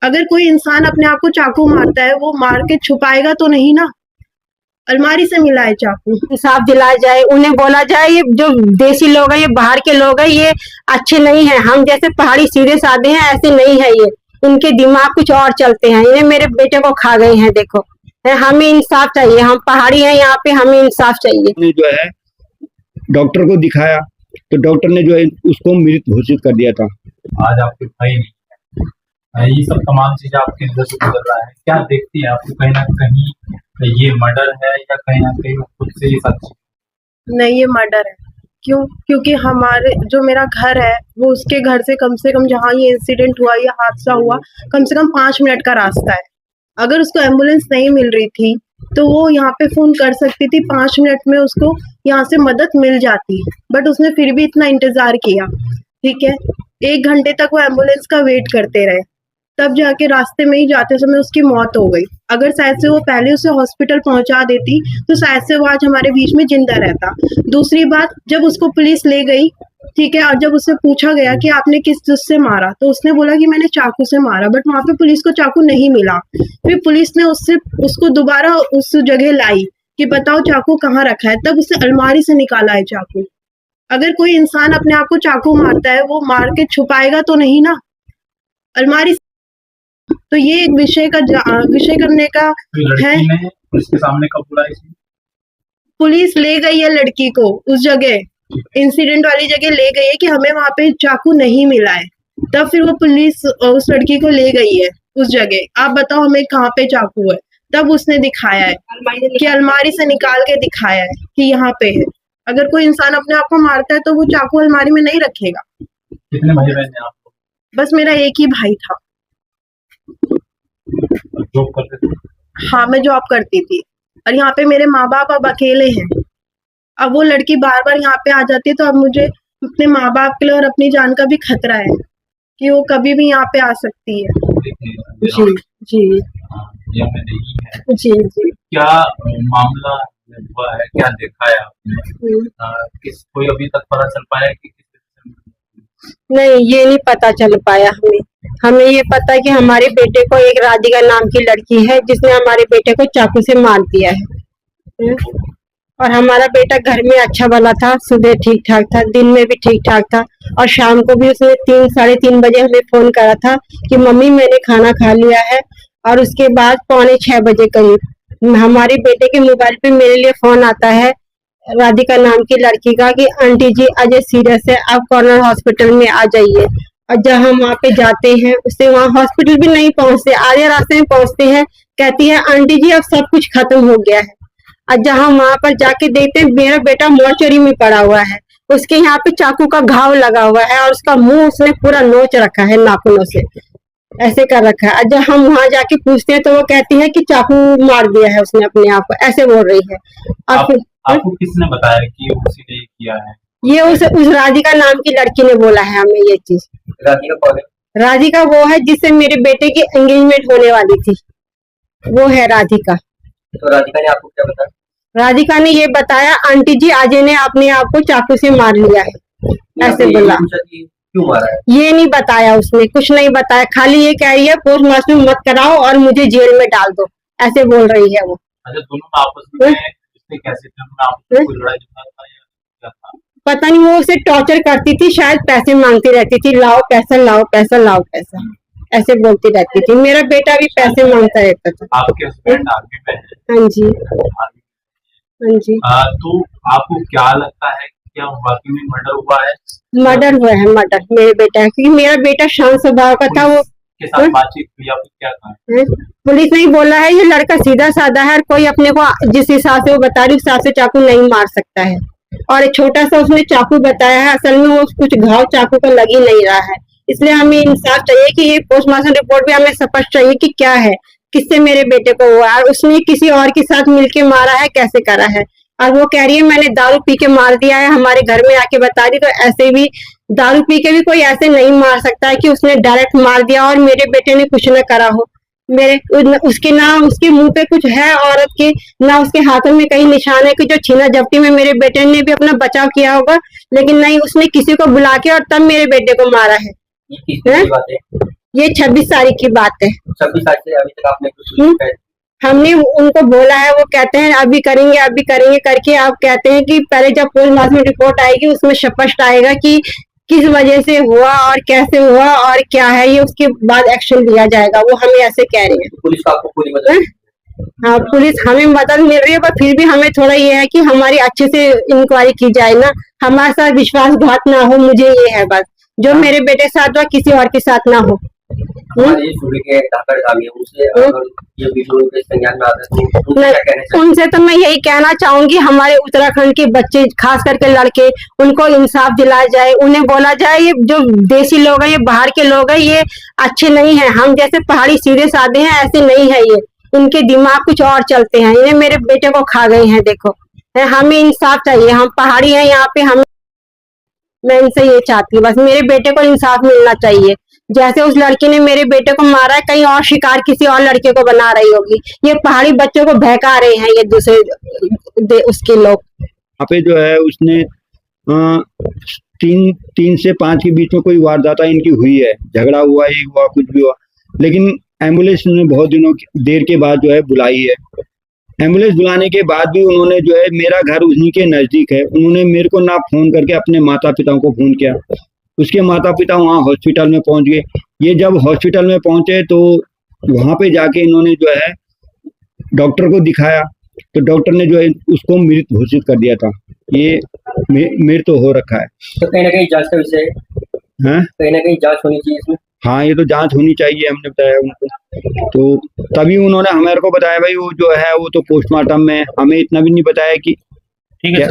अगर कोई इंसान अपने आप को चाकू मारता है, वो मार के छुपाएगा तो नहीं ना। अलमारी से मिला है चाकू। इंसाफ दिलाया जाए, उन्हें बोला जाए ये जो देसी लोग हैं, ये बाहर के लोग हैं, ये अच्छे नहीं हैं। हम जैसे पहाड़ी सीधे साधे हैं, ऐसे नहीं है ये। इनके दिमाग कुछ और चलते हैं। इन्हें मेरे बेटे को खा गए हैं, देखो। हमें इंसाफ चाहिए, हम पहाड़ी हैं यहाँ पे, हमें इंसाफ चाहिए। जो है डॉक्टर को दिखाया तो डॉक्टर ने जो है उसको मृत घोषित कर दिया था। आज आपके भाई नहीं है, ये सब तमाम चीजें आपके नजर से गुजर रहा है, क्या देखती है आपको? कहीं ना कहीं ये मर्डर है या कहीं ना कहीं खुद से ही सच? नहीं, ये मर्डर है। क्यों? क्योंकि हमारे जो मेरा घर है, वो उसके घर से कम जहाँ ये इंसिडेंट हुआ, ये हादसा हुआ, कम से कम 5 मिनट का रास्ता है। अगर उसको एम्बुलेंस नहीं मिल रही थी तो वो यहाँ पे फोन कर सकती थी, 5 मिनट में उसको यहाँ से मदद मिल जाती। बट उसने फिर भी इतना इंतजार किया, ठीक है। 1 घंटे तक वो एम्बुलेंस का वेट करते रहे, तब जाके रास्ते में ही जाते समय उसकी मौत हो गई। अगर शायद से वो पहले उसे हॉस्पिटल पहुंचा देती तो शायद से वो आज हमारे बीच में जिंदा रहता। दूसरी बात, जब उसको पुलिस ले गई, ठीक है, और जब उससे पूछा गया कि आपने किस चीज से मारा, तो उसने बोला कि मैंने चाकू से मारा। बट वहां पे पुलिस को चाकू नहीं मिला। फिर पुलिस ने उसको दोबारा उस जगह लाई कि बताओ चाकू कहाँ रखा है, तब उसे अलमारी से निकाला है चाकू। अगर कोई इंसान अपने आप को चाकू मारता है, वो मार के छुपाएगा तो नहीं ना, अलमारी। तो ये एक विषय करने का है। पुलिस के सामने कब बोला इसमें? पुलिस ले गई है लड़की को उस जगह, इंसिडेंट वाली जगह ले गई है कि हमें वहां पे चाकू नहीं मिला है। तब फिर वो पुलिस उस लड़की को ले गई है उस जगह, आप बताओ हमें कहाँ पे चाकू है। तब उसने दिखाया है कि अलमारी से निकाल के दिखाया है कि यहाँ पे है। अगर कोई इंसान अपने आप को मारता है तो वो चाकू अलमारी में नहीं रखेगा। कितने भाई बहन हैं आपको? बस मेरा एक ही भाई था। जॉब करते थे? हाँ, मैं जॉब करती थी और यहाँ पे मेरे माँ बाप अब अकेले हैं। अब वो लड़की बार बार यहाँ पे आ जाती है, तो अब मुझे अपने माँ बाप के लिए और अपनी जान का भी खतरा है कि वो कभी भी यहाँ पे आ सकती है। जी जी ये हमें नहीं है। जी जी। क्या मामला हुआ है, क्या देखा है आपने? किस कोई अभी तक पता चल पाया कि नहीं, ये नहीं पता चल पाया हमें। हमें ये पता कि हमारे बेटे को एक राधिका नाम की लड़की है जिसने हमारे बेटे को चाकू से मार दिया है। और हमारा बेटा घर में अच्छा भला था, सुबह ठीक ठाक था, दिन में भी ठीक ठाक था, और शाम को भी उसने 3-3:30 बजे हमें फोन करा था कि मम्मी मैंने खाना खा लिया है। और उसके बाद 5:45 बजे करीब हमारे बेटे के मोबाइल पे मेरे लिए फोन आता है राधिका नाम की लड़की का कि आंटी जी अजय सीरियस है, आप कॉर्नर हॉस्पिटल में आ जाइए। और जब हम वहाँ पे जाते हैं, उससे वहाँ हॉस्पिटल भी नहीं पहुंचते, आधे रास्ते में पहुंचते हैं, कहती है आंटी जी अब सब कुछ खत्म हो गया है। और जब हम वहाँ पर जाके देखते हैं, मेरा बेटा मोर्चरी में पड़ा हुआ है, उसके यहाँ पे चाकू का घाव लगा हुआ है और उसका मुंह उसने पूरा नोच रखा है नाखूनों से, ऐसे कर रखा है। जब हम वहाँ जाके पूछते हैं तो वो कहती है कि चाकू मार दिया है उसने अपने आप को, ऐसे बोल रही है। और फिर आपको किसने बताया कि उसी ने किया है? ये उस राधिका नाम की लड़की ने बोला है हमें ये चीज। राधिका कौन है? राधिका वो है जिससे मेरे बेटे की एंगेजमेंट होने वाली थी, वो है राधिका। तो राधिका ने आपको क्या बताया? राधिका ने ये बताया आंटी जी अजय ने अपने आप को चाकू से मार लिया है, ऐसे बोला। क्यों मारा है? ये नहीं बताया उसने, कुछ नहीं बताया, खाली ये कह रही है पोस्टमार्टम मत कराओ और मुझे जेल में डाल दो, ऐसे बोल रही है वो। अच्छा, दोनों आपस में कैसे कोई लड़ाई झगड़ा था या क्या था? पता नहीं, वो उसे टॉर्चर करती थी, शायद पैसे मांगती रहती थी, लाओ पैसा, लाओ पैसा, लाओ पैसा, ऐसे बोलती रहती थी। मेरा बेटा भी पैसे मांगता रहता था। आपके हस्बैंड आर्मी में है? हाँ जी, हाँ जी। तो आपको क्या लगता है, क्या वाकई में मर्डर हुआ है? मर्डर हुआ है, मर्डर मेरे बेटा, क्योंकि मेरा बेटा शांत स्वभाव का था। वो के साथ बातचीत हुई, आपको क्या कहा? पुलिस ने बोला है ये लड़का सीधा साधा है, कोई अपने को जिस हिसाब से वो बता रही उस हिसाब से चाकू नहीं मार सकता है। और एक छोटा सा उसने चाकू बताया है, असल में वो कुछ घाव चाकू का लग ही नहीं रहा है। इसलिए हमें इंसाफ चाहिए कि ये पोस्टमार्टम रिपोर्ट भी हमें स्पष्ट चाहिए कि क्या है, किससे मेरे बेटे को हुआ है, उसने किसी और के साथ मिलके मारा है, कैसे करा है। और वो कह रही है मैंने दारू पी के मार दिया है, हमारे घर में आके बता दी। तो ऐसे भी दारू पी के भी कोई ऐसे नहीं मार सकता है कि उसने डायरेक्ट मार दिया और मेरे बेटे ने कुछ न करा हो। मेरे उसके ना उसके मुंह पे कुछ है औरत के, ना उसके हाथों में कहीं निशान है कि जो छीना झपटी में मेरे बेटे ने भी अपना बचाव किया होगा, लेकिन नहीं, उसने किसी को बुला के और तब मेरे बेटे को मारा है। ये 26 तारीख की बात है। 26 तारीख से अभी तक आपने कुछ हम्म। नहीं हमने उनको बोला है, वो कहते हैं अभी करेंगे करके आप कहते हैं कि पहले जब पोस्टमार्टम रिपोर्ट आएगी उसमें स्पष्ट आएगा कि किस वजह से हुआ और कैसे हुआ और क्या है, ये उसके बाद एक्शन लिया जाएगा। वो हमें ऐसे कह रहे हैं। पुलिस को आपको पूरी मदद हाँ, पुलिस हमें मदद मिल रही है, पर फिर भी हमें थोड़ा ये है कि हमारी अच्छे से इंक्वायरी की जाए ना, हमारे साथ विश्वासघात ना हो। मुझे ये है बस, जो मेरे बेटे के साथ हुआ किसी और के साथ ना हो। हमारे ये सूबे के धाकड़ गामी है, उनसे अगर ये वीडियो के संज्ञान में आता है तो उनसे क्या कहना चाहिए? उनसे तो मैं यही कहना चाहूंगी, हमारे उत्तराखंड के बच्चे खास करके लड़के, उनको इंसाफ दिलाया जाए। उन्हें बोला जाए ये जो देसी लोग हैं, ये बाहर के लोग हैं, ये अच्छे नहीं हैं। हम जैसे पहाड़ी सीधे साधे हैं ऐसे नहीं है ये, इनके दिमाग कुछ और चलते हैं। इन्हें मेरे बेटे को खा गए हैं। देखो, हमें इंसाफ चाहिए। हम पहाड़ी हैं यहाँ पे, हम मैं इनसे ये चाहती हूँ बस, मेरे बेटे को इंसाफ मिलना चाहिए। जैसे उस लड़की ने मेरे बेटे को मारा है, कहीं और शिकार किसी और लड़के को बना रही होगी। ये पहाड़ी बच्चों को बहका रहे हैं ये दूसरे उसके लोग। यहाँ पे जो है उसने 3 से 5 के बीच में कोई वारदात इनकी हुई है, झगड़ा हुआ, ये हुआ, कुछ भी हुआ, लेकिन एम्बुलेंस ने बहुत देर के बाद जो है बुलाई है। एम्बुलेंस बुलाने के बाद भी उन्होंने जो है, मेरा घर उन्हीं के नज़दीक है, उन्होंने मेरे को ना फोन करके अपने माता पिता को फोन किया। उसके माता पिता वहाँ हॉस्पिटल में पहुंच गए। ये जब हॉस्पिटल में पहुंचे तो वहाँ पे जाके इन्होंने जो है डॉक्टर को दिखाया, तो डॉक्टर ने जो है उसको मृत घोषित कर दिया था। ये मृत हो रखा है। तो कहीं ना कहीं जांच का विषय है, हैं? कहीं ना कहीं जांच होनी चाहिए इसमें। हाँ, ये तो जांच होनी चाहिए, हमने बताया उनको। तो तभी उन्होंने हमारे को बताया भाई वो जो है वो तो पोस्टमार्टम में, हमें इतना भी नहीं बताया कि ठीक है।